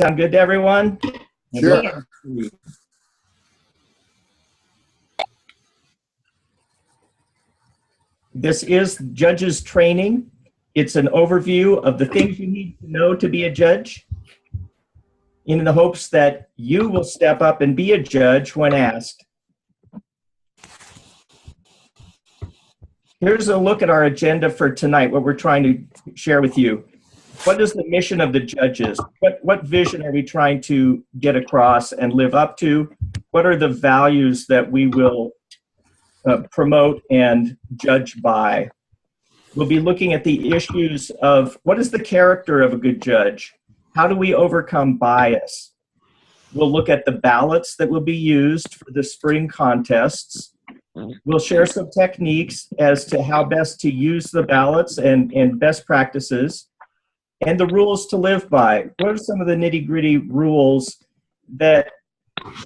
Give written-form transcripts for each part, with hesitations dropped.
Sound good to everyone? Sure. This is judges training. It's an overview of the things you need to know to be a judge, in the hopes that you will step up and be a judge when asked. Here's a look at our agenda for tonight, what we're trying to share with you. What is the mission of the judges? What vision are we trying to get across and live up to? What are the values that we will promote and judge by? We'll be looking at the issues of what is the character of a good judge? How do we overcome bias? We'll look at the ballots that will be used for the spring contests. We'll share some techniques as to how best to use the ballots and best practices, and the rules to live by. What are some of the nitty-gritty rules that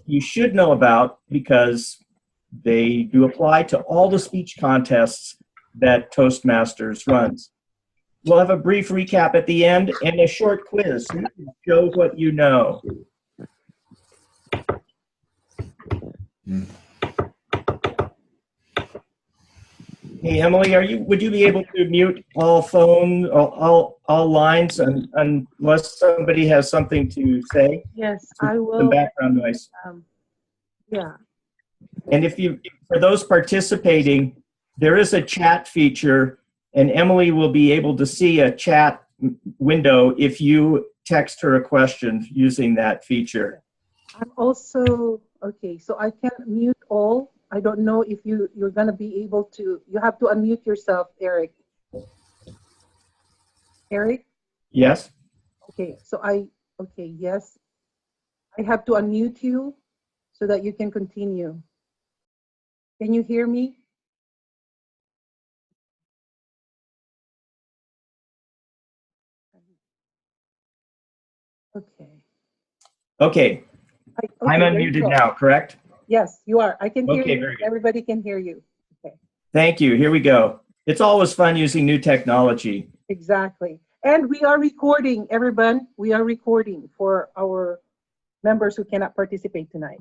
you should know about, because they do apply to all the speech contests that Toastmasters runs. We'll have a brief recap at the end and a short quiz. Show what you know. Hey, Emily, would you be able to mute all phone, all lines, unless somebody has something to say? Yes, I will. Some background noise. Yeah. And for those participating, there is a chat feature, and Emily will be able to see a chat window if you text her a question using that feature. I'm also, okay, so I can mute all. I don't know if you're going to be able to, you have to unmute yourself, Eric. Eric? Yes. Okay, so yes. I have to unmute you so that you can continue. Can you hear me? Okay. Okay. I'm unmuted now, correct? Yes, you are. I can hear you. Very good. Everybody can hear you. Okay. Thank you. Here we go. It's always fun using new technology. Exactly. And we are recording, everyone. We are recording for our members who cannot participate tonight.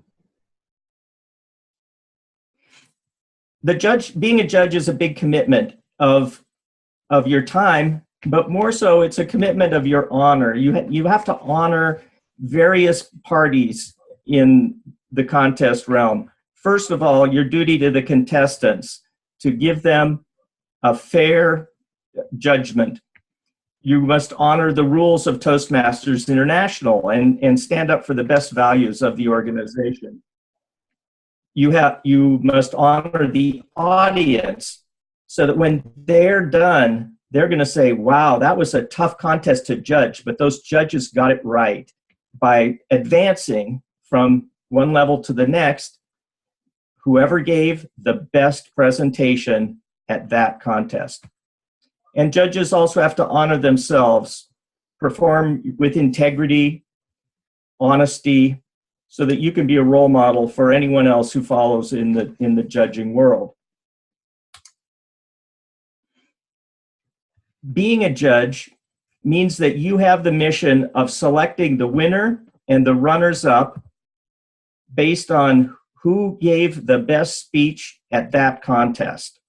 Being a judge is a big commitment of your time, but more so it's a commitment of your honor. You have to honor various parties in the contest realm. First of all, your duty to the contestants, to give them a fair judgment. You must honor the rules of Toastmasters International and stand up for the best values of the organization. You must honor the audience so that when they're done, they're going to say, wow, that was a tough contest to judge, but those judges got it right. By advancing from one level to the next, whoever gave the best presentation at that contest. And judges also have to honor themselves, perform with integrity, honesty, so that you can be a role model for anyone else who follows in the judging world. Being a judge means that you have the mission of selecting the winner and the runners-up based on who gave the best speech at that contest.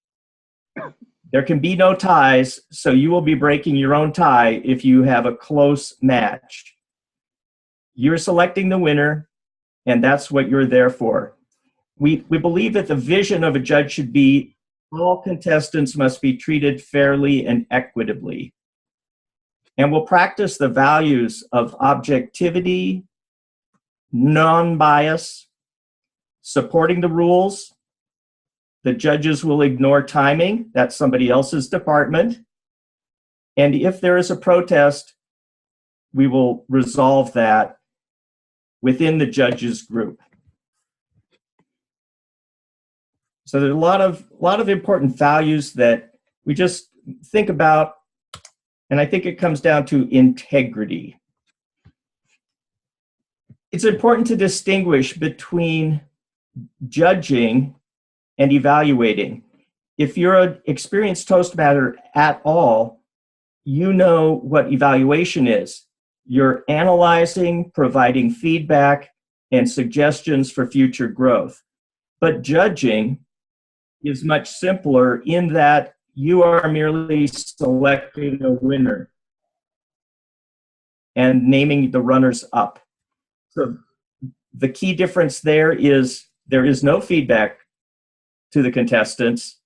There can be no ties, so you will be breaking your own tie if you have a close match. You're selecting the winner, and that's what you're there for. We believe that the vision of a judge should be all contestants must be treated fairly and equitably. And we'll practice the values of objectivity, non-bias, supporting the rules. The judges will ignore timing. That's somebody else's department. And if there is a protest, we will resolve that within the judges group. So there's a lot of important values that we just think about, and I think it comes down to integrity. It's important to distinguish between judging and evaluating. If you're an experienced Toastmaster at all, you know what evaluation is. You're analyzing, providing feedback, and suggestions for future growth. But judging is much simpler in that you are merely selecting a winner and naming the runners up. So the key difference there is no feedback to the contestants.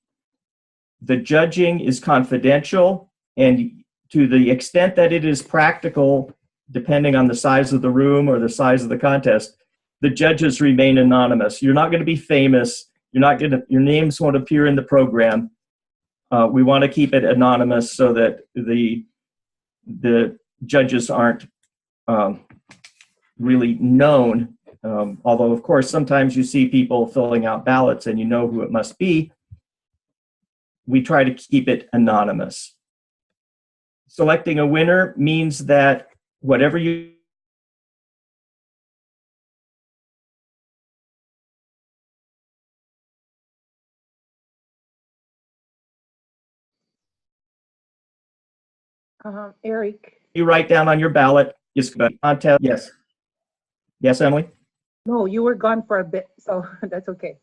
The judging is confidential, and to the extent that it is practical, depending on the size of the room or the size of the contest, the judges remain anonymous. You're not going to be famous. Your names won't appear in the program. We want to keep it anonymous so that the judges aren't really known. Although, of course, sometimes you see people filling out ballots and you know who it must be. We try to keep it anonymous. Selecting a winner means that whatever you Eric. write down on your ballot is contest. Yes. Yes, Emily? No, you were gone for a bit, so that's okay.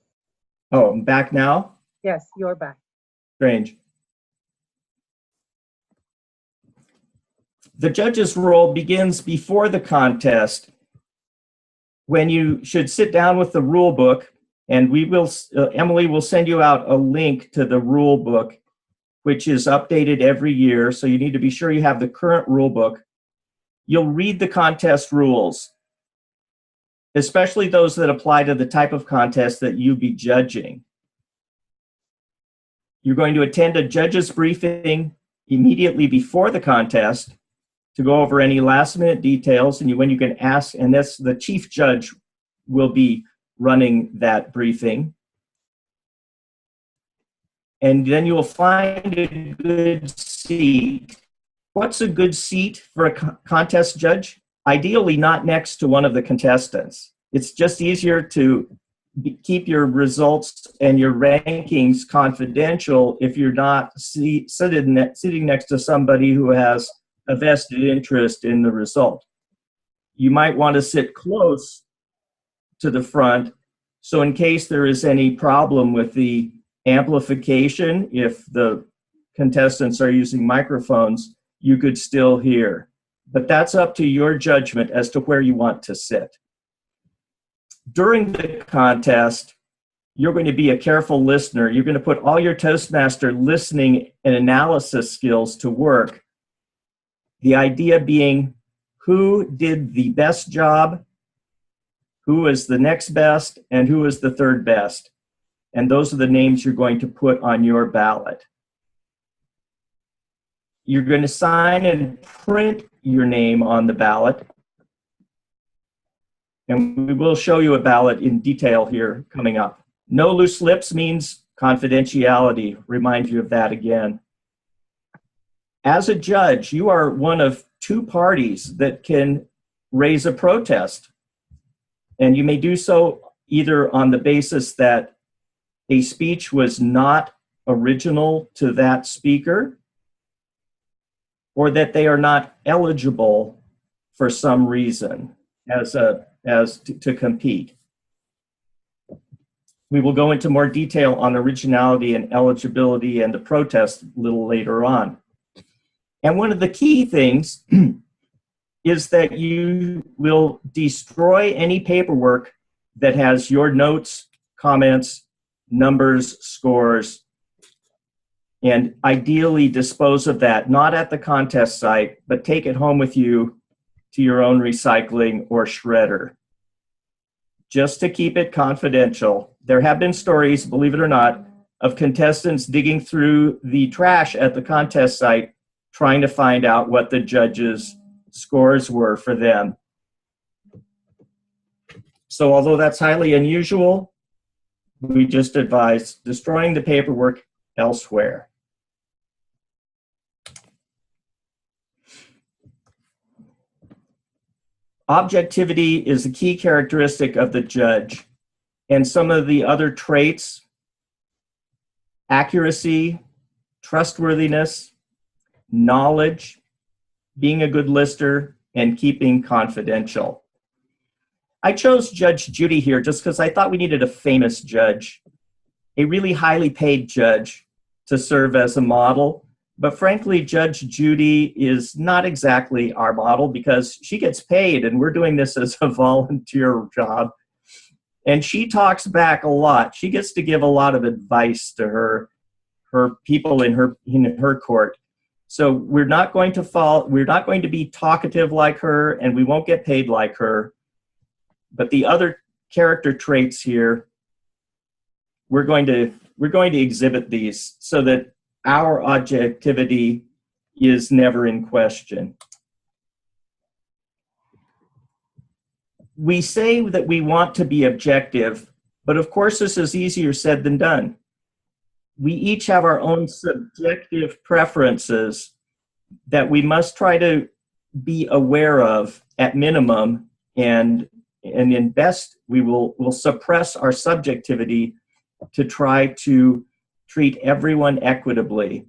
Oh, I'm back now? Yes, you're back. Strange. The judge's role begins before the contest, when you should sit down with the rule book, and Emily will send you out a link to the rule book, which is updated every year, so you need to be sure you have the current rule book. You'll read the contest rules, especially those that apply to the type of contest that you be judging. You're going to attend a judge's briefing immediately before the contest to go over any last-minute details, and when you can ask, and that's the chief judge will be running that briefing. And then you will find a good seat. What's a good seat for a contest judge? Ideally not next to one of the contestants. It's just easier to keep your results and your rankings confidential if you're not sitting next to somebody who has a vested interest in the result. You might want to sit close to the front, so in case there is any problem with the amplification, if the contestants are using microphones, you could still hear. But that's up to your judgment as to where you want to sit. During the contest, you're going to be a careful listener. You're going to put all your Toastmaster listening and analysis skills to work. The idea being who did the best job, who is the next best, and who is the third best. And those are the names you're going to put on your ballot. You're going to sign and print your name on the ballot. And we will show you a ballot in detail here coming up. No loose lips means confidentiality. Remind you of that again. As a judge, you are one of two parties that can raise a protest. And you may do so either on the basis that a speech was not original to that speaker, or that they are not eligible for some reason to compete. We will go into more detail on originality and eligibility and the protest a little later on. And one of the key things is that you will destroy any paperwork that has your notes, comments, numbers, scores, and ideally dispose of that, not at the contest site, but take it home with you to your own recycling or shredder. Just to keep it confidential. There have been stories, believe it or not, of contestants digging through the trash at the contest site trying to find out what the judges' scores were for them. So although that's highly unusual, we just advise destroying the paperwork elsewhere. Objectivity is a key characteristic of the judge, and some of the other traits: accuracy, trustworthiness, knowledge, being a good listener, and keeping confidential. I chose Judge Judy here just because I thought we needed a famous judge, a really highly paid judge to serve as a model. But frankly, Judge Judy is not exactly our model because she gets paid and we're doing this as a volunteer job. And she talks back a lot. She gets to give a lot of advice to her people in her court. So we're not going to be talkative like her, and we won't get paid like her. But the other character traits here, we're going to exhibit these so that our objectivity is never in question. We say that we want to be objective, but of course this is easier said than done. We each have our own subjective preferences that we must try to be aware of at minimum, and in best, we'll suppress our subjectivity to try to treat everyone equitably.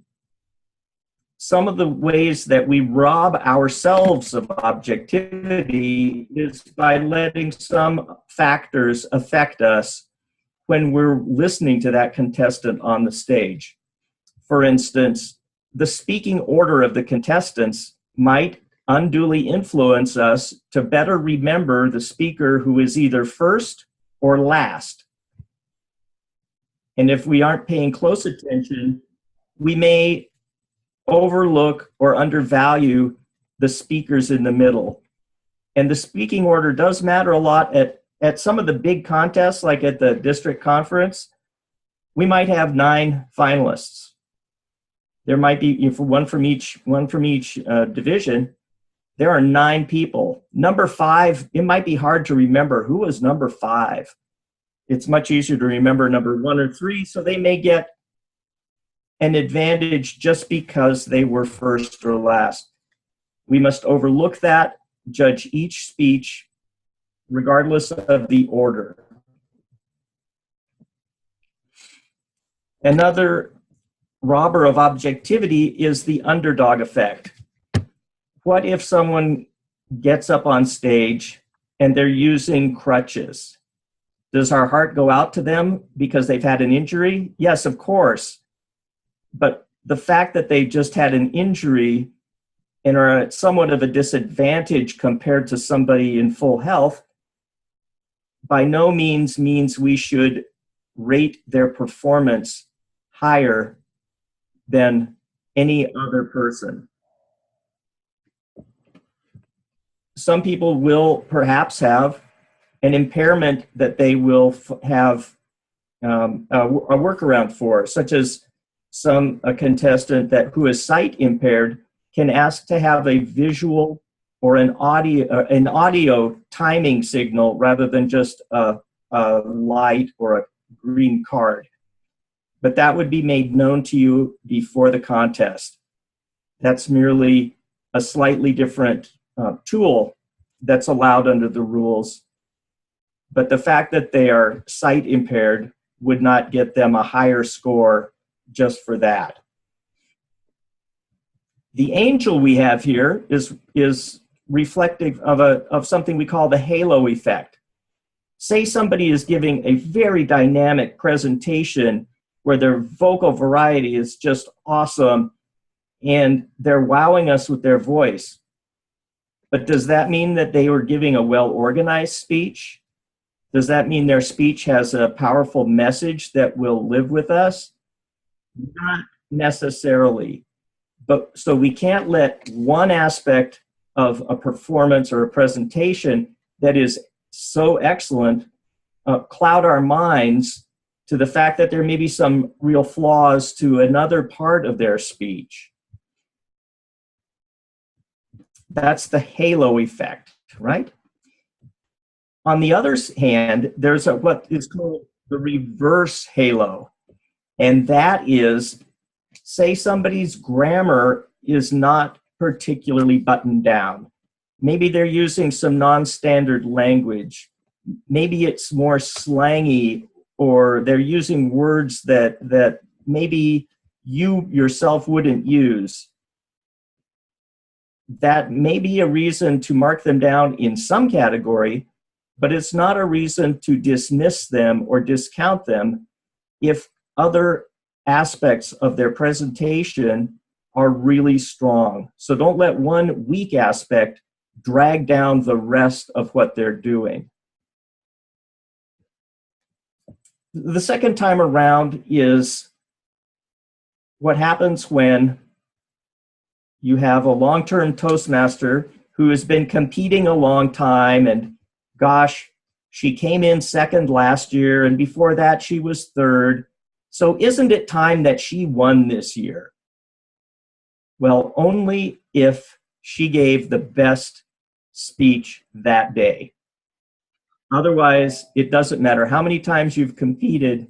Some of the ways that we rob ourselves of objectivity is by letting some factors affect us when we're listening to that contestant on the stage. For instance, the speaking order of the contestants might unduly influence us to better remember the speaker who is either first or last. And if we aren't paying close attention, we may overlook or undervalue the speakers in the middle. And the speaking order does matter a lot at some of the big contests, like at the district conference. We might have 9 finalists. There might be one from each division. There are 9 people. Number 5, it might be hard to remember who was number 5. It's much easier to remember number 1 or 3, so they may get an advantage just because they were first or last. We must overlook that, judge each speech regardless of the order. Another robber of objectivity is the underdog effect. What if someone gets up on stage and they're using crutches? Does our heart go out to them because they've had an injury? Yes, of course. But the fact that they just had an injury and are at somewhat of a disadvantage compared to somebody in full health by no means we should rate their performance higher than any other person. Some people will perhaps have an impairment that they will have a workaround for, such as a contestant who is sight impaired can ask to have a visual or an audio timing signal rather than just a light or a green card. But that would be made known to you before the contest. That's merely a slightly different tool that's allowed under the rules. But the fact that they are sight impaired would not get them a higher score just for that. The angel we have here is reflective of something we call the halo effect. Say somebody is giving a very dynamic presentation where their vocal variety is just awesome and they're wowing us with their voice. But does that mean that they were giving a well-organized speech? Does that mean their speech has a powerful message that will live with us? Not necessarily. But so we can't let one aspect of a performance or a presentation that is so excellent cloud our minds to the fact that there may be some real flaws to another part of their speech. That's the halo effect, right? On the other hand, there's what is called the reverse halo. And that is, say somebody's grammar is not particularly buttoned down. Maybe they're using some non-standard language. Maybe it's more slangy, or they're using words that maybe you yourself wouldn't use. that may be a reason to mark them down in some category, but it's not a reason to dismiss them or discount them if other aspects of their presentation are really strong. So don't let one weak aspect drag down the rest of what they're doing. The second time around is what happens when you have a long-term Toastmaster who has been competing a long time, and gosh, she came in second last year, and before that she was third. So isn't it time that she won this year? Well, only if she gave the best speech that day. Otherwise, it doesn't matter how many times you've competed.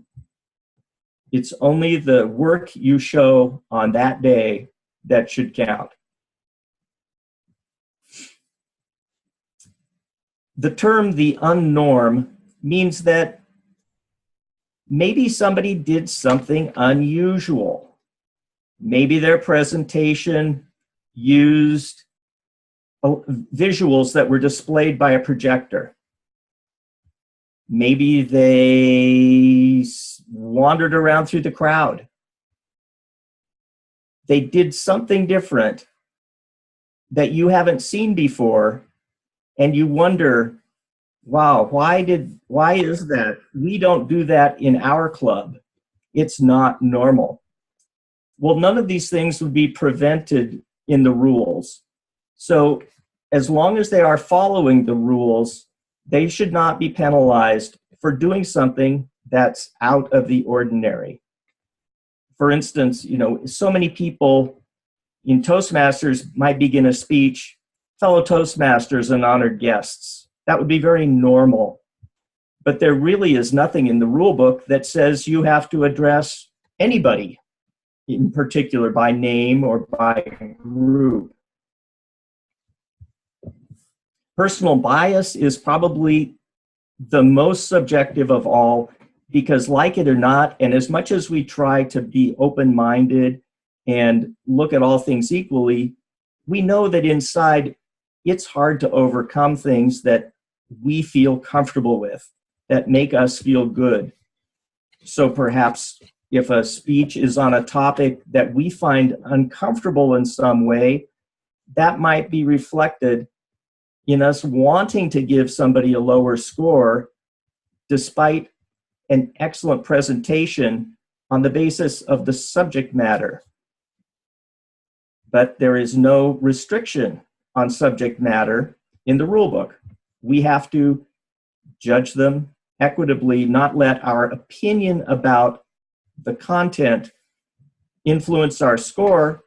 It's only the work you show on that day that should count. The term the unnorm means that maybe somebody did something unusual. Maybe their presentation used visuals that were displayed by a projector. Maybe they wandered around through the crowd. They did something different that you haven't seen before, and you wonder, wow, why is that? We don't do that in our club. It's not normal. Well, none of these things would be prevented in the rules. So as long as they are following the rules, they should not be penalized for doing something that's out of the ordinary. For instance, so many people in Toastmasters might begin a speech, fellow Toastmasters and honored guests. That would be very normal. But there really is nothing in the rule book that says you have to address anybody in particular by name or by group. Personal bias is probably the most subjective of all, because like it or not, and as much as we try to be open-minded and look at all things equally, we know that inside it's hard to overcome things that we feel comfortable with, that make us feel good. So perhaps if a speech is on a topic that we find uncomfortable in some way, that might be reflected in us wanting to give somebody a lower score despite an excellent presentation on the basis of the subject matter. But there is no restriction on subject matter in the rule book. We have to judge them equitably, not let our opinion about the content influence our score.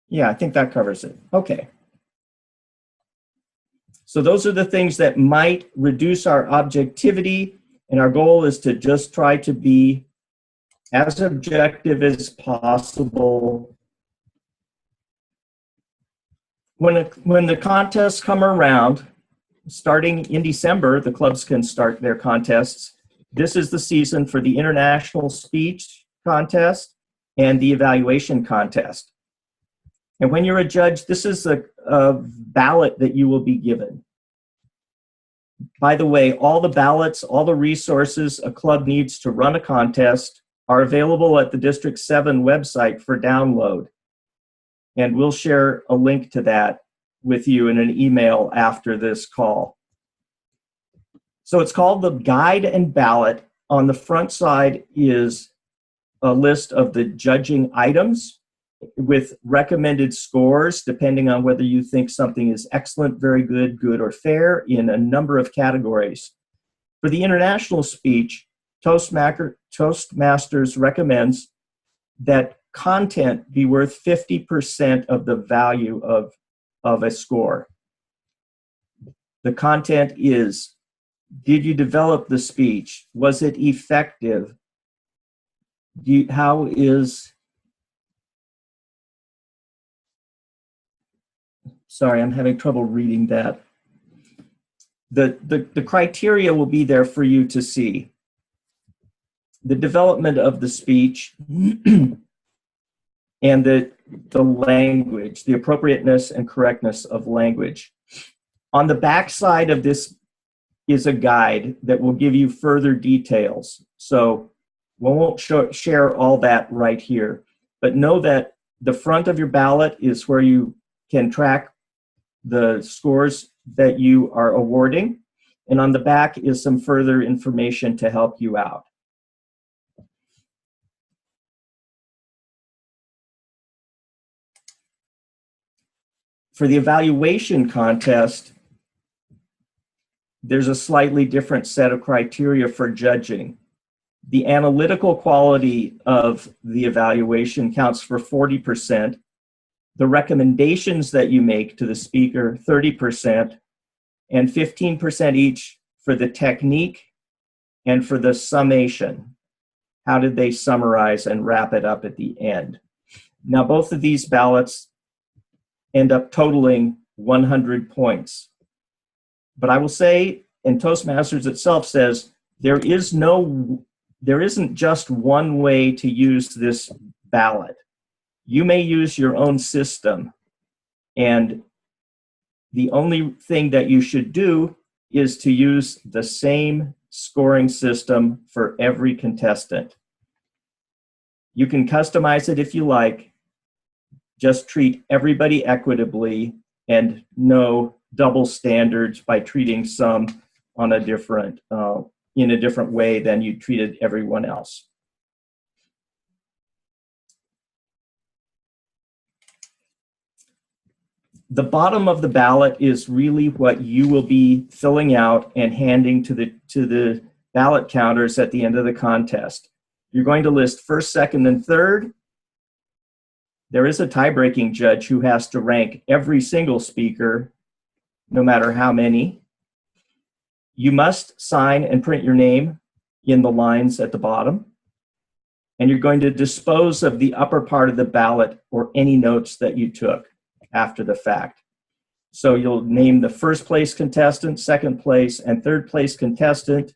Yeah, I think that covers it. Okay. So those are the things that might reduce our objectivity, and our goal is to just try to be as objective as possible. When the contests come around, starting in December, the clubs can start their contests. This is the season for the International Speech Contest and the Evaluation Contest. And when you're a judge, this is a ballot that you will be given. By the way, all the ballots, all the resources a club needs to run a contest are available at the District 7 website for download. And we'll share a link to that with you in an email after this call. So it's called the Guide and Ballot. On the front side is a list of the judging items with recommended scores, depending on whether you think something is excellent, very good, good, or fair, in a number of categories. For the international speech, Toastmasters recommends that content be worth 50% of the value of a score. The content is, did you develop the speech? Was it effective? Sorry, I'm having trouble reading that. The criteria will be there for you to see. The development of the speech, and the language, the appropriateness and correctness of language. On the back side of this is a guide that will give you further details. So we won't share all that right here, but know that the front of your ballot is where you can track the scores that you are awarding, and on the back is some further information to help you out. For the evaluation contest, there's a slightly different set of criteria for judging. The analytical quality of the evaluation counts for 40%. The recommendations that you make to the speaker, 30%, and 15% each for the technique and for the summation. How did they summarize and wrap it up at the end? Now, both of these ballots end up totaling 100 points. But I will say, and Toastmasters itself says, there isn't just one way to use this ballot. You may use your own system, and the only thing that you should do is to use the same scoring system for every contestant. You can customize it if you like. Just treat everybody equitably and no double standards by treating some on a different, in a different way than you treated everyone else. The bottom of the ballot is really what you will be filling out and handing to the ballot counters at the end of the contest. You're going to list first, second, and third. There is a tie-breaking judge who has to rank every single speaker, no matter how many. You must sign and print your name in the lines at the bottom. And you're going to dispose of the upper part of the ballot or any notes that you took after the fact. So you'll name the first place contestant, second place, and third place contestant.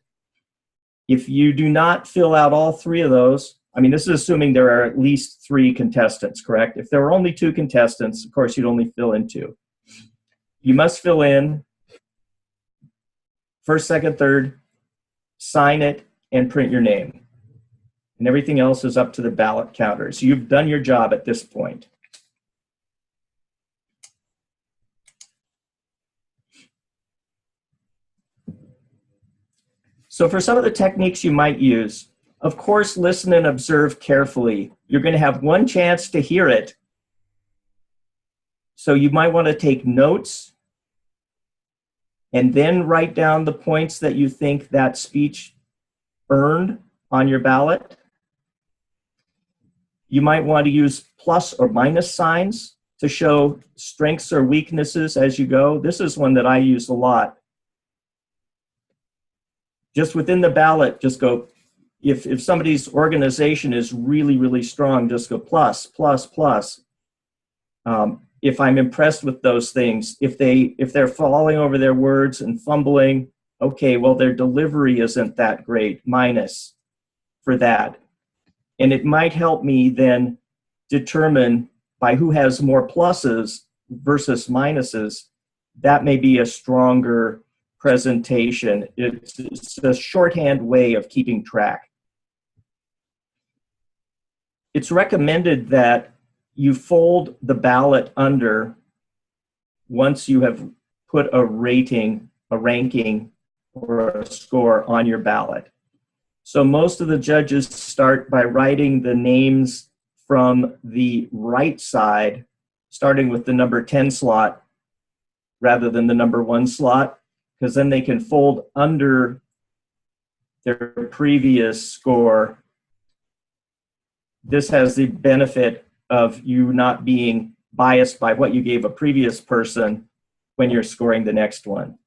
If you do not fill out all three of those, I mean, this is assuming there are at least 3 contestants, correct? If there were only 2 contestants, of course, you'd only fill in 2. You must fill in first, second, third, sign it, and print your name. And everything else is up to the ballot counters. You've done your job at this point. So for some of the techniques you might use, of course, listen and observe carefully. You're going to have one chance to hear it. So you might want to take notes and then write down the points that you think that speech earned on your ballot. You might want to use plus or minus signs to show strengths or weaknesses as you go. This is one that I use a lot. Just within the ballot, just go, if somebody's organization is really, really strong, just go plus, plus, plus. If I'm impressed with those things, if they're falling over their words and fumbling, okay, well, their delivery isn't that great, minus for that. And it might help me then determine by who has more pluses versus minuses. That may be a stronger presentation. It's a shorthand way of keeping track. It's recommended that you fold the ballot under once you have put a rating, a ranking, or a score on your ballot. So most of the judges start by writing the names from the right side, starting with the number 10 slot rather than the number 1 slot, because then they can fold under their previous score. This has the benefit of you not being biased by what you gave a previous person when you're scoring the next one.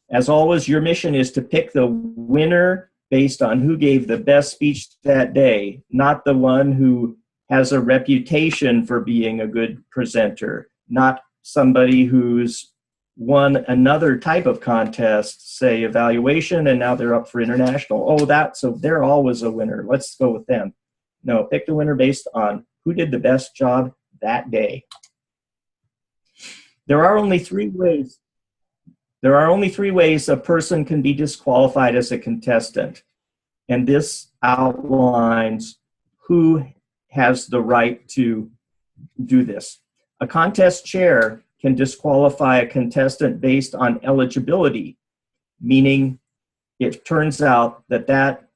As always, your mission is to pick the winner based on who gave the best speech that day, not the one who has a reputation for being a good presenter, not somebody who's won another type of contest, say evaluation, and now they're up for international. Oh, so they're always a winner. Let's go with them. No, pick the winner based on who did the best job that day. There are only three ways a person can be disqualified as a contestant, and this outlines who has the right to do this. A contest chair can disqualify a contestant based on eligibility, meaning it turns out that that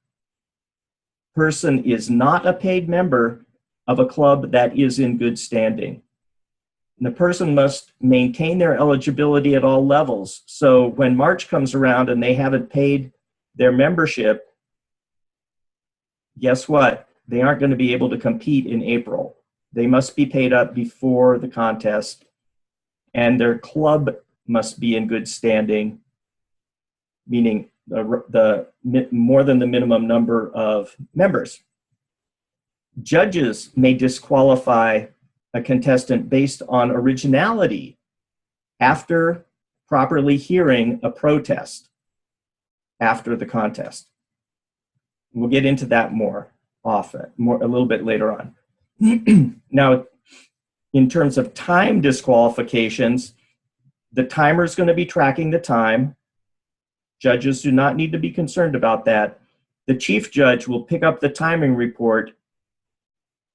person is not a paid member of a club that is in good standing. And the person must maintain their eligibility at all levels. So when March comes around and they haven't paid their membership, guess what? They aren't going to be able to compete in April. They must be paid up before the contest, and their club must be in good standing, meaning the more than the minimum number of members. Judges may disqualify a contestant based on originality after properly hearing a protest after the contest. We'll get into that a little bit later on. Now, in terms of time disqualifications, the timer is going to be tracking the time. Judges do not need to be concerned about that. The chief judge will pick up the timing report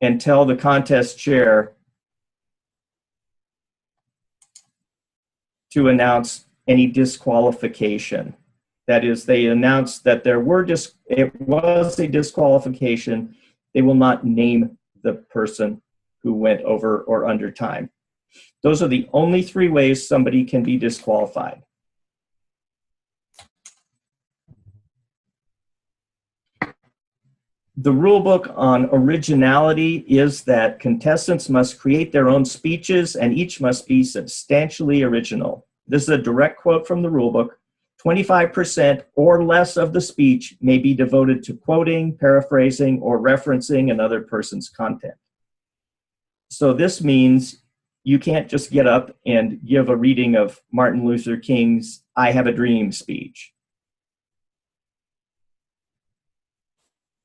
and tell the contest chair to announce any disqualification. That is, they announce that it was a disqualification. They will not name the person who went over or under time. Those are the only three ways somebody can be disqualified. The rule book on originality is that contestants must create their own speeches and each must be substantially original. This is a direct quote from the rule book. 25% or less of the speech may be devoted to quoting, paraphrasing, or referencing another person's content. So this means you can't just get up and give a reading of Martin Luther King's "I Have a Dream" speech.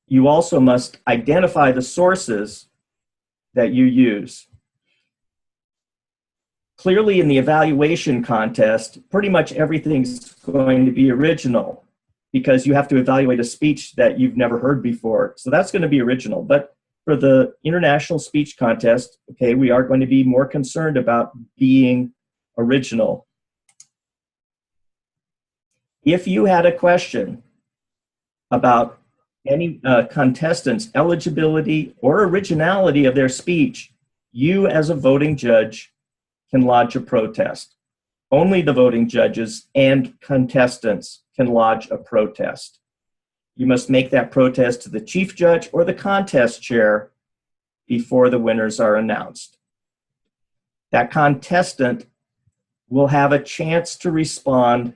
You also must identify the sources that you use. Clearly, in the evaluation contest, pretty much everything's going to be original because you have to evaluate a speech that you've never heard before. So that's going to be original. But for the international speech contest, okay, we are going to be more concerned about being original. If you had a question about any contestant's eligibility or originality of their speech, you as a voting judge can lodge a protest. Only the voting judges and contestants can lodge a protest. You must make that protest to the chief judge or the contest chair before the winners are announced. That contestant will have a chance to respond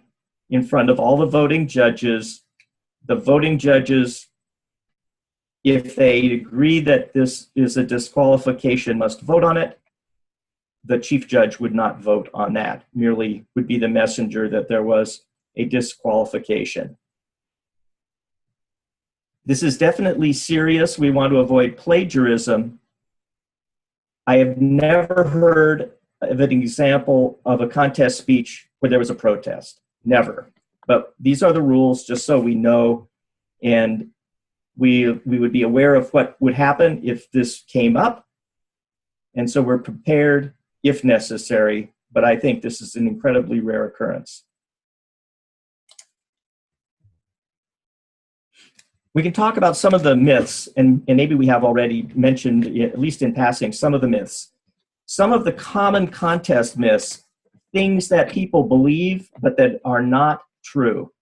in front of all the voting judges. The voting judges, if they agree that this is a disqualification, must vote on it. The chief judge would not vote on that, merely would be the messenger that there was a disqualification. This is definitely serious. We want to avoid plagiarism. I have never heard of an example of a contest speech where there was a protest. Never. But these are the rules, just so we know, and we would be aware of what would happen if this came up. And so we're prepared if necessary, but I think this is an incredibly rare occurrence. We can talk about some of the myths, and maybe we have already mentioned, at least in passing, some of the myths. Some of the common contest myths, things that people believe but that are not true.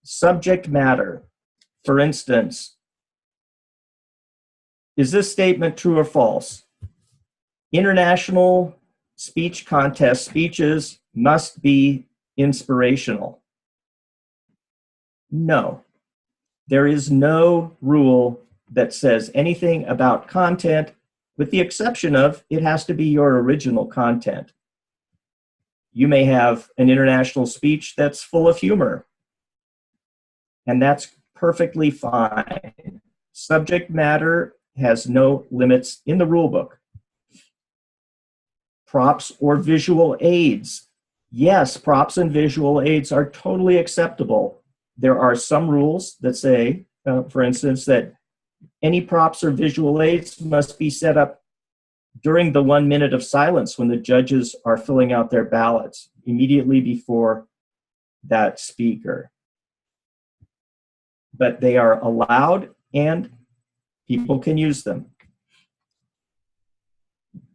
Subject matter. For instance, is this statement true or false? International speech contest speeches must be inspirational. No. There is no rule that says anything about content, with the exception of it has to be your original content. You may have an international speech that's full of humor, and that's perfectly fine. Subject matter has no limits in the rule book. Props or visual aids. Yes, props and visual aids are totally acceptable. There are some rules that say, for instance, that any props or visual aids must be set up during the 1 minute of silence when the judges are filling out their ballots, immediately before that speaker. But they are allowed and people can use them.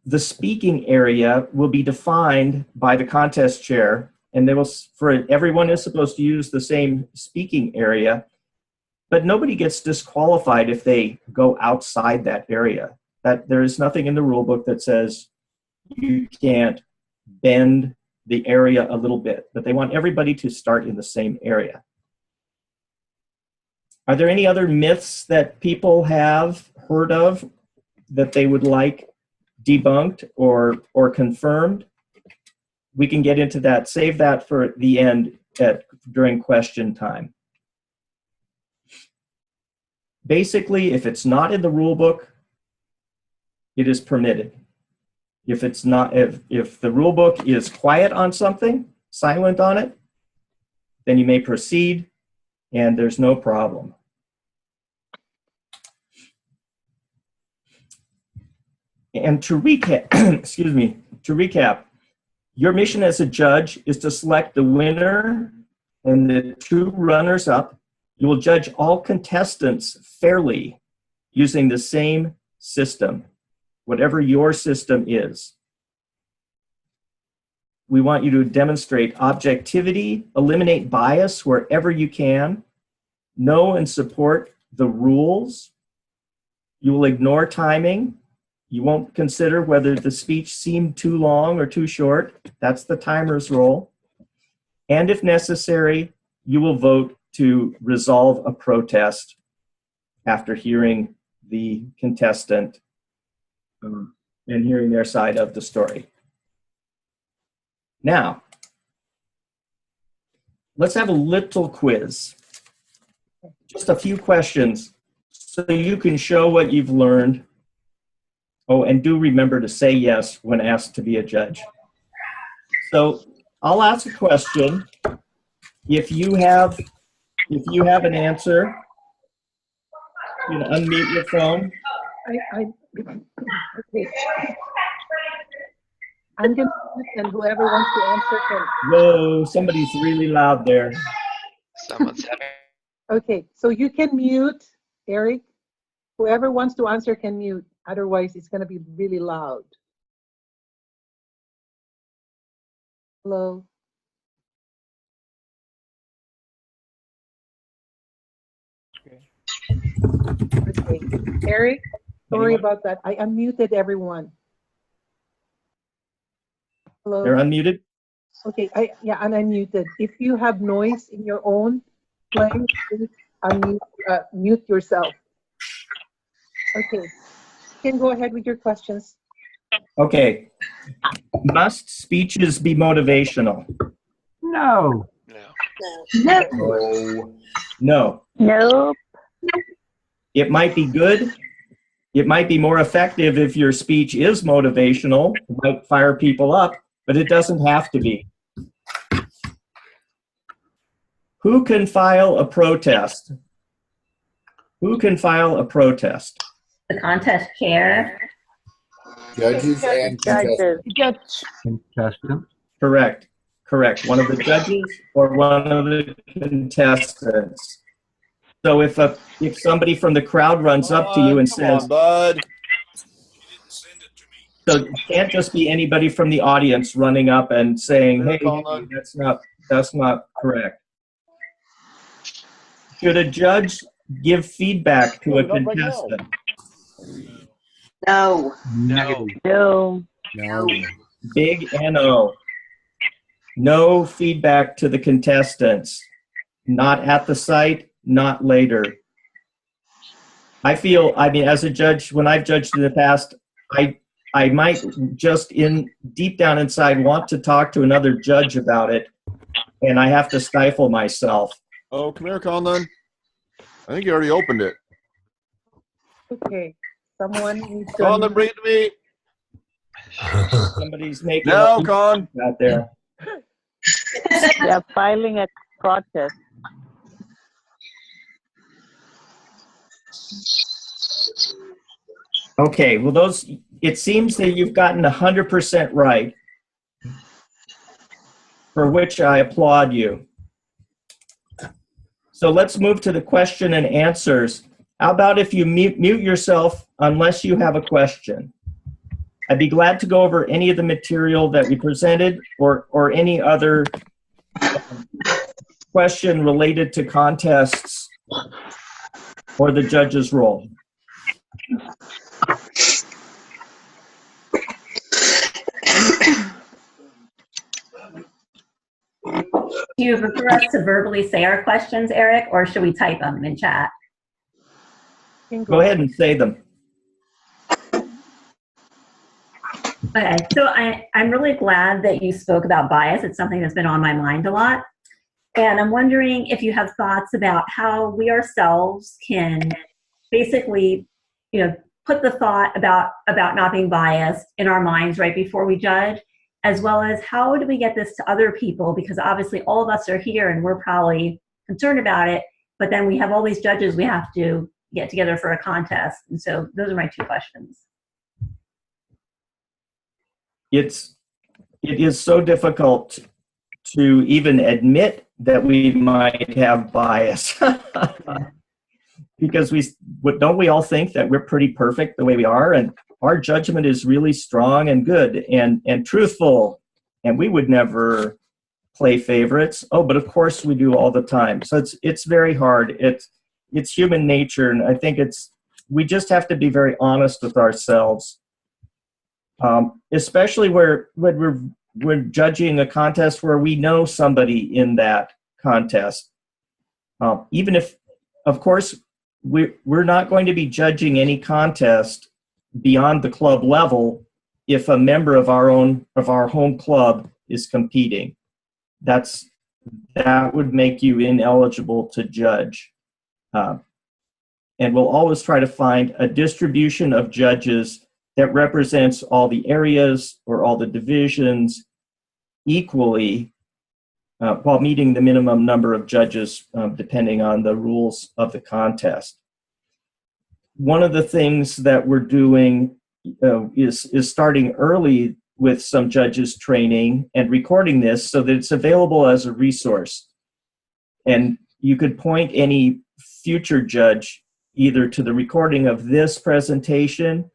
The speaking area will be defined by the contest chair, and they will, everyone is supposed to use the same speaking area, but nobody gets disqualified if they go outside that area. That there is nothing in the rule book that says you can't bend the area a little bit, but they want everybody to start in the same area. Are there any other myths that people have heard of that they would like debunked or confirmed? We can get into that. Save that for the end during question time. Basically, if it's not in the rule book, it is permitted. If it's not, if the rule book is quiet on something, silent on it, then you may proceed and there's no problem. And to recap, excuse me, to recap, your mission as a judge is to select the winner and the 2 runners-up. You will judge all contestants fairly using the same system, whatever your system is. We want you to demonstrate objectivity, eliminate bias wherever you can, know and support the rules. You will ignore timing. You won't consider whether the speech seemed too long or too short. That's the timer's role. And if necessary, you will vote to resolve a protest after hearing the contestant and hearing their side of the story. Now, let's have a little quiz. Just a few questions so you can show what you've learned. Oh, and do remember to say yes when asked to be a judge. So I'll ask a question. If you have an answer, you can unmute your phone. Okay. I'm going to and whoever wants to answer can. Whoa, somebody's really loud there. Someone's having. Okay, so you can mute, Eric. Whoever wants to answer can mute. Otherwise, it's going to be really loud. Hello. Okay, Eric, sorry about that. I unmuted everyone. Hello. They're unmuted? Okay, I'm unmuted. If you have noise in your own playing, please mute yourself. Okay, you can go ahead with your questions. Okay. Must speeches be motivational? No. No. No. Nope. It might be good. It might be more effective if your speech is motivational. It might fire people up, but it doesn't have to be. Who can file a protest? Who can file a protest? The contest chair. Judges and contestants. Judge. Contestant. Correct. Correct. One of the judges or one of the contestants. So if somebody from the crowd runs up to you and says, Bud. so it can't just be anybody from the audience running up and saying, hey, that's not correct. Should a judge give feedback to a contestant? No. No. No. No. Big NO. No feedback to the contestants. Not at the site, not later. I mean, as a judge, when I've judged in the past, I might just deep down inside want to talk to another judge about it, and I have to stifle myself. Oh, come here, Colin. I think you already opened it. Okay, Someone needs to Colin, bring it to me. Somebody's making No, a Colin. out there. They're filing a protest. Okay, well, it seems that you've gotten 100% right, for which I applaud you. So let's move to the question and answers. How about if you mute yourself unless you have a question? I'd be glad to go over any of the material that we presented or any other question related to contests or the judge's role. Do you prefer us to verbally say our questions, Eric, or should we type them in chat? Go ahead and say them. Okay, so I'm really glad that you spoke about bias. It's something that's been on my mind a lot. And I'm wondering if you have thoughts about how we ourselves can basically, put the thought about not being biased in our minds right before we judge, as well as how do we get this to other people? Because obviously all of us are here and we're probably concerned about it, but then we have all these judges we have to get together for a contest. And so those are my two questions. It is so difficult to even admit that we might have bias. Because don't we all think that we're pretty perfect the way we are, and our judgment is really strong and good and truthful, and we would never play favorites. Oh, but of course we do all the time. So it's very hard. It's human nature, and I think we just have to be very honest with ourselves, especially when we're judging a contest where we know somebody in that contest. Even if, of course, we're not going to be judging any contest beyond the club level if a member of our home club is competing. That would make you ineligible to judge. And we'll always try to find a distribution of judges that represents all the areas or all the divisions equally, while meeting the minimum number of judges depending on the rules of the contest. One of the things that we're doing is starting early with some judges training and recording this so that it's available as a resource. And you could point any future judge either to the recording of this presentation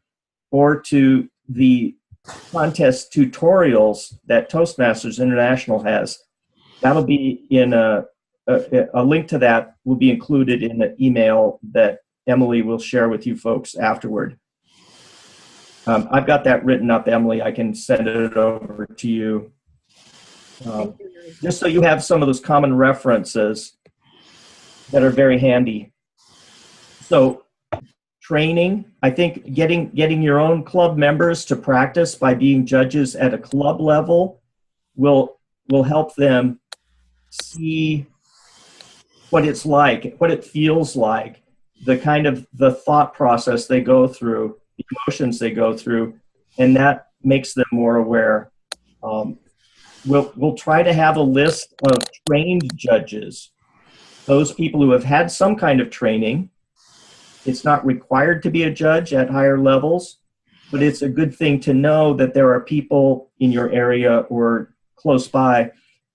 or to the contest tutorials that Toastmasters International has. That'll be in a link to that will be included in the email that Emily will share with you folks afterward. I've got that written up, Emily. I can send it over to you. Just so you have some of those common references that are very handy. So training, I think getting your own club members to practice by being judges at a club level will help them see what it's like, what it feels like, the thought process they go through, the emotions they go through, and that makes them more aware. We'll try to have a list of trained judges, those people who have had some kind of training. It's not required to be a judge at higher levels, but it's a good thing to know that there are people in your area or close by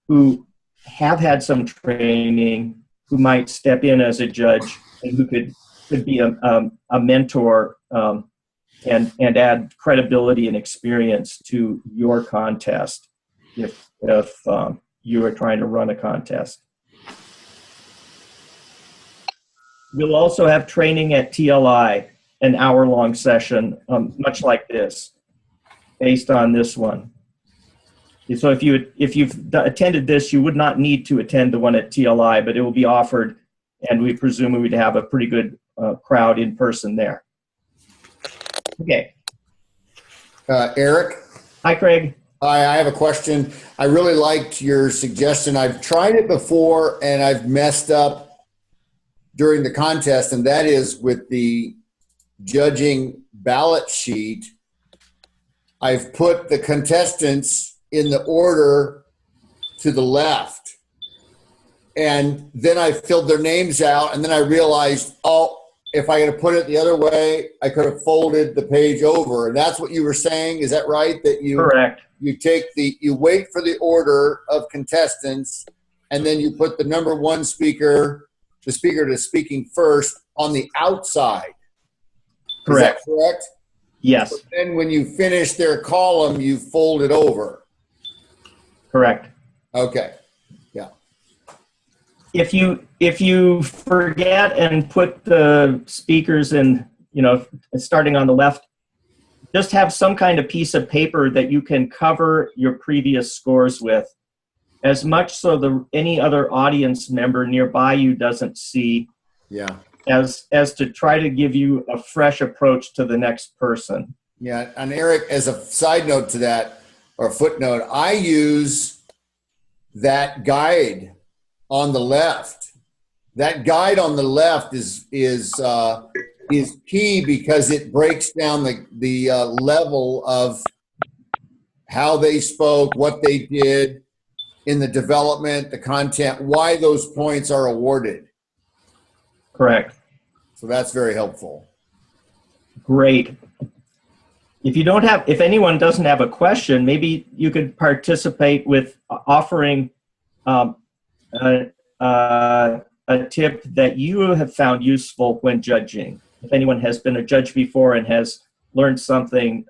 who have had some training, who might step in as a judge and who could be a mentor and add credibility and experience to your contest if you are trying to run a contest. We'll also have training at TLI, an hour-long session, much like this, based on this one. So if you've attended this, you would not need to attend the one at TLI, but it will be offered, and we presume we'd have a pretty good crowd in person there. Okay. Eric? Hi, Craig. Hi, I have a question. I really liked your suggestion. I've tried it before, and I've messed up during the contest, and that is with the judging ballot sheet, I've put the contestants in the order to the left. And then I filled their names out, and then I realized, oh, if I had put it the other way, I could have folded the page over. And that's what you were saying, is that right? That you Correct. you wait for the order of contestants, and then you put the number one speaker, the speaker that's speaking first, on the outside. Correct. Is that correct? Yes. So then when you finish their column, you fold it over. Correct. Okay. Yeah. If you forget and put the speakers in, starting on the left, just have some kind of piece of paper that you can cover your previous scores with, as much so any other audience member nearby you doesn't see. Yeah. As to try to give you a fresh approach to the next person. Yeah, and Eric, as a side note to that, or footnote, I use that guide on the left. That guide on the left is key because it breaks down the level of how they spoke, what they did in the development, the content, why those points are awarded. Correct. So that's very helpful. Great. If anyone doesn't have a question, maybe you could participate with offering a tip that you have found useful when judging. If anyone has been a judge before and has learned something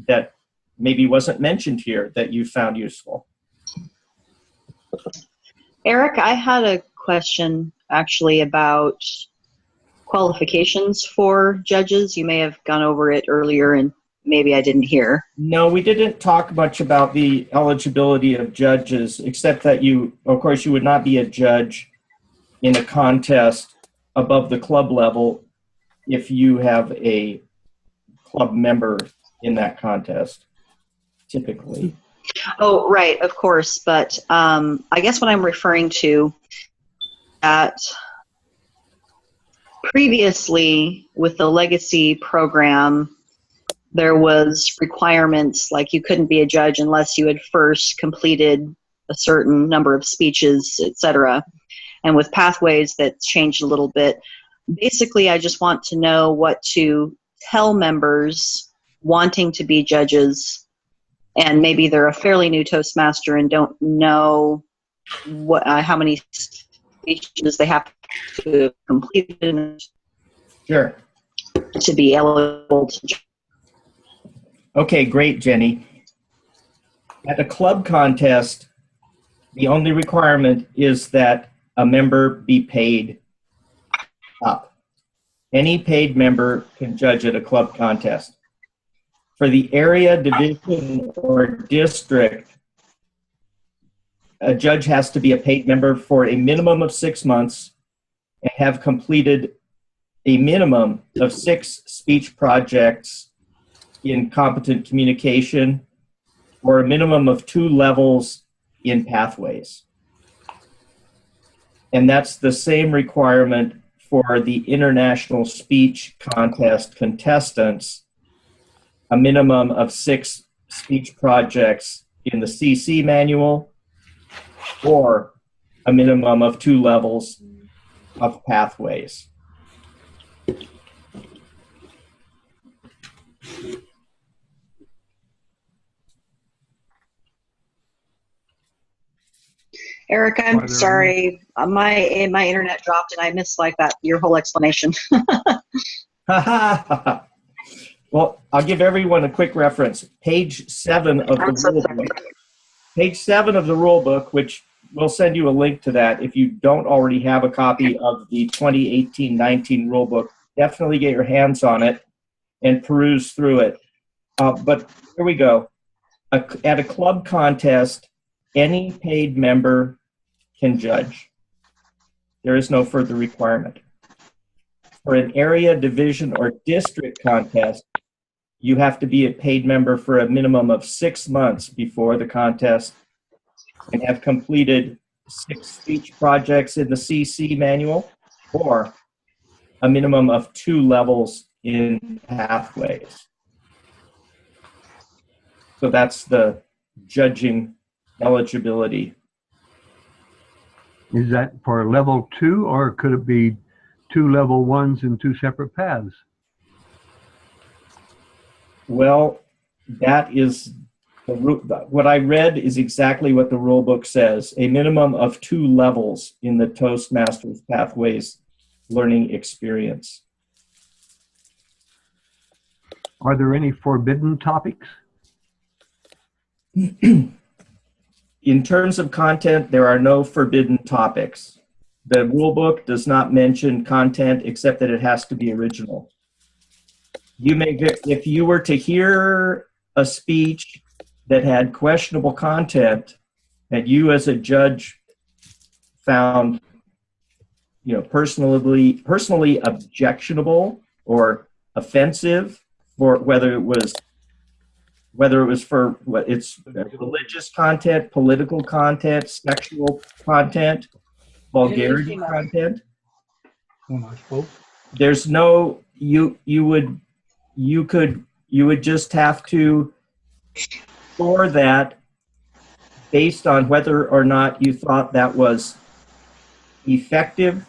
that maybe wasn't mentioned here that you found useful. Eric, I had a question actually about qualifications for judges. You may have gone over it earlier and maybe I didn't hear. No, we didn't talk much about the eligibility of judges, except that of course, you would not be a judge in a contest above the club level if you have a club member in that contest, typically. Oh, right, of course. But I guess what I'm referring to that previously with the legacy program, there was requirements like you couldn't be a judge unless you had first completed a certain number of speeches, etc. And with Pathways, that's changed a little bit. Basically, I just want to know what to tell members wanting to be judges, and maybe they're a fairly new Toastmaster and don't know how many speeches they have to have completed Sure. to be eligible to judge. Okay, great, Jenny. At a club contest, the only requirement is that a member be paid up. Any paid member can judge at a club contest. For the area, division, or district, a judge has to be a paid member for a minimum of 6 months and have completed a minimum of 6 speech projects in competent communication, or a minimum of 2 levels in Pathways. And that's the same requirement for the International Speech Contest contestants, a minimum of 6 speech projects in the CC manual, or a minimum of 2 levels of Pathways. Eric, I'm sorry. My internet dropped and I missed your whole explanation. Well, I'll give everyone a quick reference. Page 7 of the rule book. Page 7 of the rule book, which we'll send you a link to that if you don't already have a copy of the 2018-19 rule book. Definitely get your hands on it and peruse through it. But here we go. At a club contest, any paid member can judge. There is no further requirement. For an area, division, or district contest, you have to be a paid member for a minimum of 6 months before the contest and have completed 6 speech projects in the CC manual, or a minimum of 2 levels in pathways. So that's the judging eligibility. Is that for level 2, or could it be 2 level 1s in 2 separate paths? Well, that is what I read is exactly what the rule book says. A minimum of 2 levels in the Toastmasters Pathways learning experience. Are there any forbidden topics? In terms of content, there are no forbidden topics. The rule book does not mention content except that it has to be original. You may, if you were to hear a speech that had questionable content and you as a judge found, you know, personally objectionable or offensive, for whether it was for what it's religious content, political content, sexual content, vulgarity content. There's no, you would just have to score that based on whether or not you thought that was effective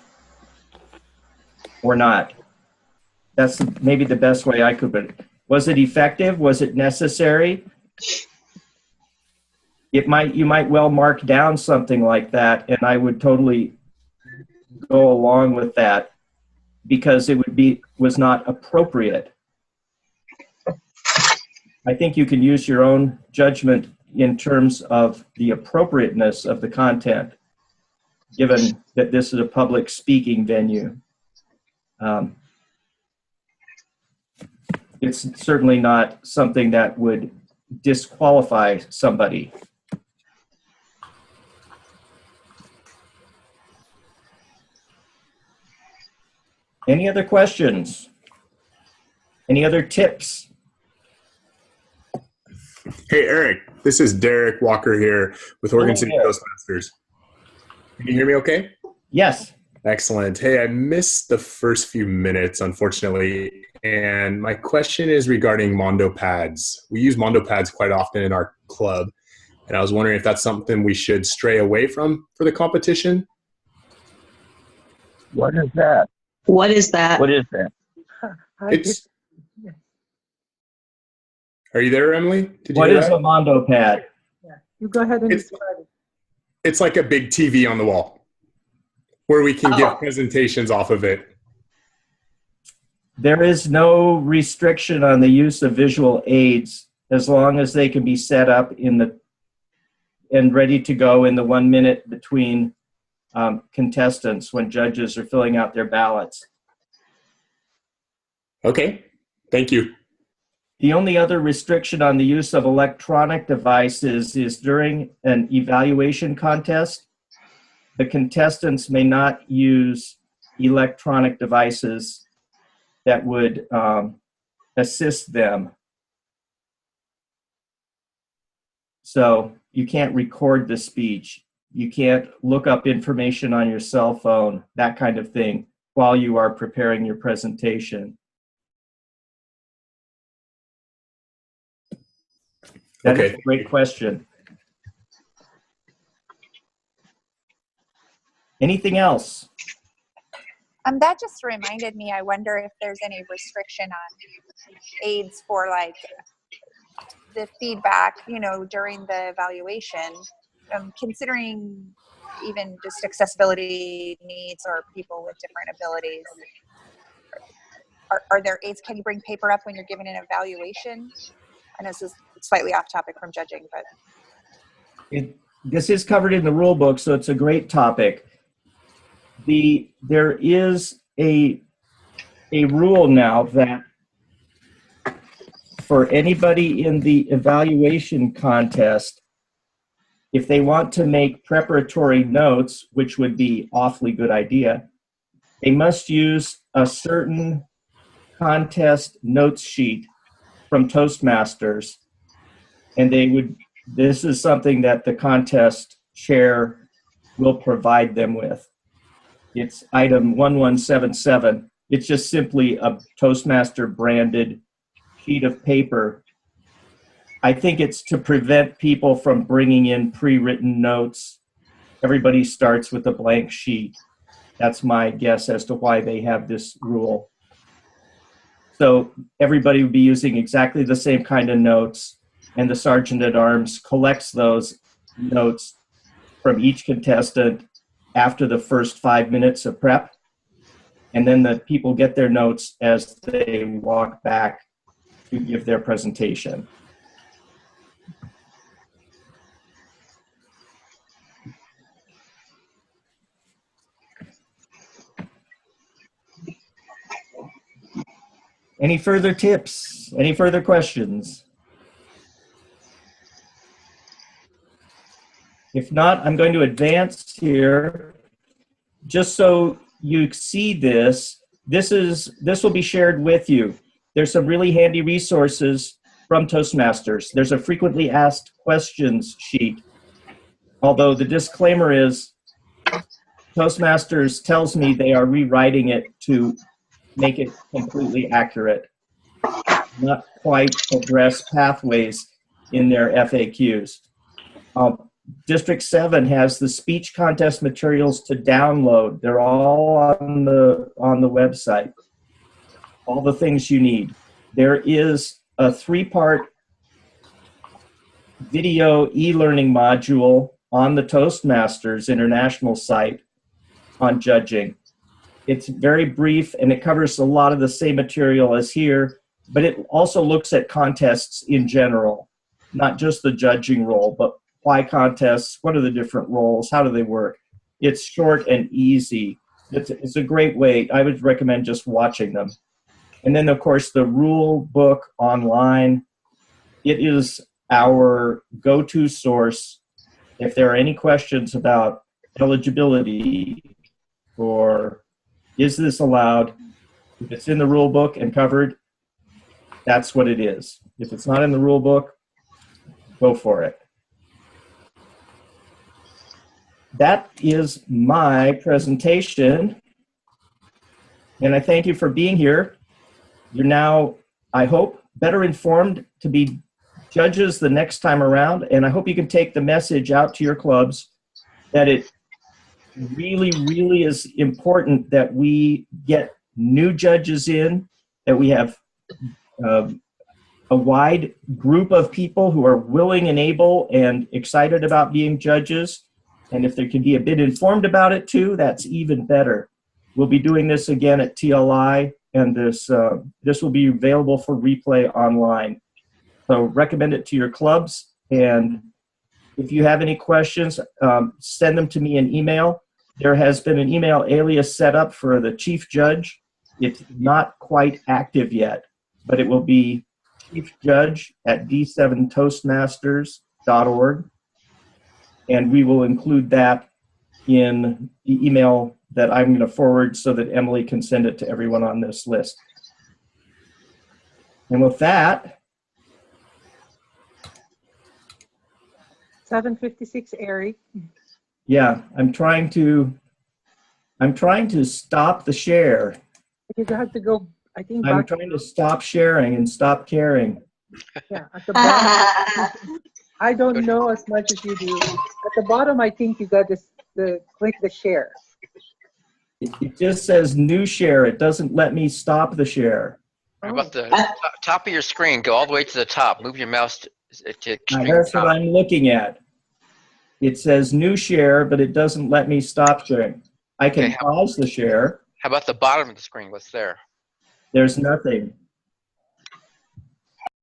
or not. That's maybe the best way I could put it. Was it effective? Was it necessary? You might well mark down something like that, and I would totally go along with that because it was not appropriate. I think you can use your own judgment in terms of the appropriateness of the content, given that this is a public speaking venue. It's certainly not something that would disqualify somebody. Any other questions? Any other tips? Hey, Eric, this is Derek Walker here with Oregon City Toastmasters. Can you hear me okay? Yes. Excellent. Hey, I missed the first few minutes, unfortunately, and my question is regarding Mondo pads. We use Mondo pads quite often in our club, and I was wondering if that's something we should stray away from for the competition. What is that? What is that? What is that? It's. Are you there, Emily? Did you What hear is that? a Mondo pad? Yeah. You go ahead and describe it. It's like a big TV on the wall where we can give presentations off of it. There is no restriction on the use of visual aids as long as they can be set up and ready to go in the 1 minute between contestants when judges are filling out their ballots. Okay, thank you. The only other restriction on the use of electronic devices is during an evaluation contest. The contestants may not use electronic devices that would assist them. So you can't record the speech. You can't look up information on your cell phone, that kind of thing, while you are preparing your presentation. That is a great question. Anything else? That just reminded me, I wonder if there's any restriction on aids for like the feedback, you know, during the evaluation, considering even just accessibility needs or people with different abilities. Are there aids? Can you bring paper up when you're giving an evaluation? I know this is slightly off topic from judging, but. This is covered in the rule book, so it's a great topic. There is a rule now that for anybody in the evaluation contest, if they want to make preparatory notes, which would be awfully good idea, they must use a certain contest notes sheet from Toastmasters, and this is something that the contest chair will provide them with. It's item 1177. It's just simply a Toastmaster branded sheet of paper. I think it's to prevent people from bringing in pre-written notes. Everybody starts with a blank sheet. That's my guess as to why they have this rule. So everybody would be using exactly the same kind of notes, and the sergeant at arms collects those notes from each contestant after the first 5 minutes of prep. And then the people get their notes as they walk back to give their presentation. Any further tips? Any further questions? If not, I'm going to advance here. Just so you see this will be shared with you. There's some really handy resources from Toastmasters. There's a frequently asked questions sheet. Although the disclaimer is Toastmasters tells me they are rewriting it to make it completely accurate, not quite address pathways in their FAQs. District 7 has the speech contest materials to download. They're all on the website. All the things you need. There is a 3-part video e-learning module on the Toastmasters International site on judging. It's very brief and it covers a lot of the same material as here, but it also looks at contests in general, not just the judging role, but why contests, what are the different roles, how do they work? It's short and easy. It's a great way. I would recommend just watching them. And then, of course, the rule book online. It is our go-to source if there are any questions about eligibility or is this allowed. If it's in the rule book and covered, that's what it is. If it's not in the rule book, go for it. That is my presentation, and I thank you for being here. You're now, I hope, better informed to be judges the next time around, and I hope you can take the message out to your clubs that it really, really is important that we get new judges in, that we have a wide group of people who are willing and able and excited about being judges. And if they can be a bit informed about it too, that's even better. We'll be doing this again at TLI, and this will be available for replay online. So recommend it to your clubs. And if you have any questions, send them to me in email. There has been an email alias set up for the chief judge. It's not quite active yet, but it will be chiefjudge@d7toastmasters.org. And we will include that in the email that I'm going to forward so that Emily can send it to everyone on this list. And with that, 7:56, Eric. yeah, I'm trying to stop the share. Because you have to go, I think. I'm trying to stop sharing and stop caring. Yeah, at the bottom. I don't know as much as you do. At the bottom, I think you got this, click the share. It just says new share. It doesn't let me stop the share. How about the top of your screen? Go all the way to the top. Move your mouse to extreme That's top. what I'm looking at. It says new share, but it doesn't let me stop sharing. I can pause the share. How about the bottom of the screen? What's there? There's nothing.